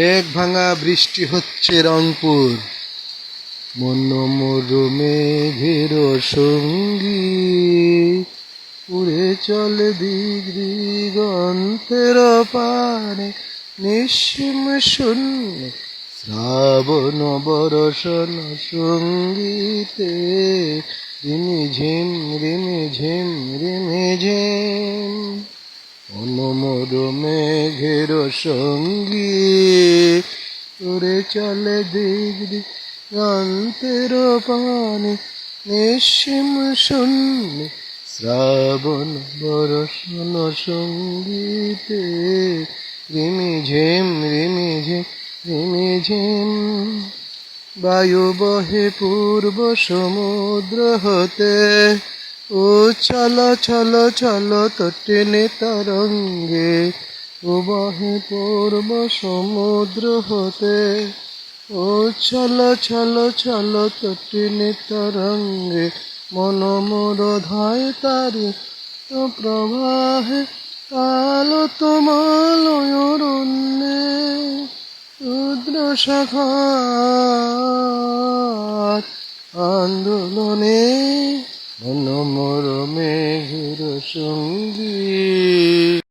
মেঘ ভাঙা বৃষ্টি হচ্ছে রংপুর, মনোমর মেঘের সঙ্গী উড়ে চলে দিক দিগন্তের পানে, নিঃসীম শূন্য শ্রাবণ বরষণ সঙ্গীতে রিমিঝিম রিমিঝিম রিমিঝিম। মনোমর মেঘের সঙ্গী উড়ে চলে দিক দিগন্তের পানে, নিঃসীম শূন্য শ্রাবণ বরষণ সঙ্গীতে রিমিঝিম রিমিঝিম রিমিঝিম। বায়ু বহে পূর্ব সমুদ্র হতে, ও চলো চলো চলো তটিনী তরঙ্গে। ও বহে পূর্ব সমুদ্র হতে, ও চলো চলো চলো তটিনী তরঙ্গে। মনোমর ধায় তারি প্রবাহে, আলো তোমালয় অরণ্যে রুদ্র শাখার আন্দোলনে। মনোমর মেঘের সঙ্গী।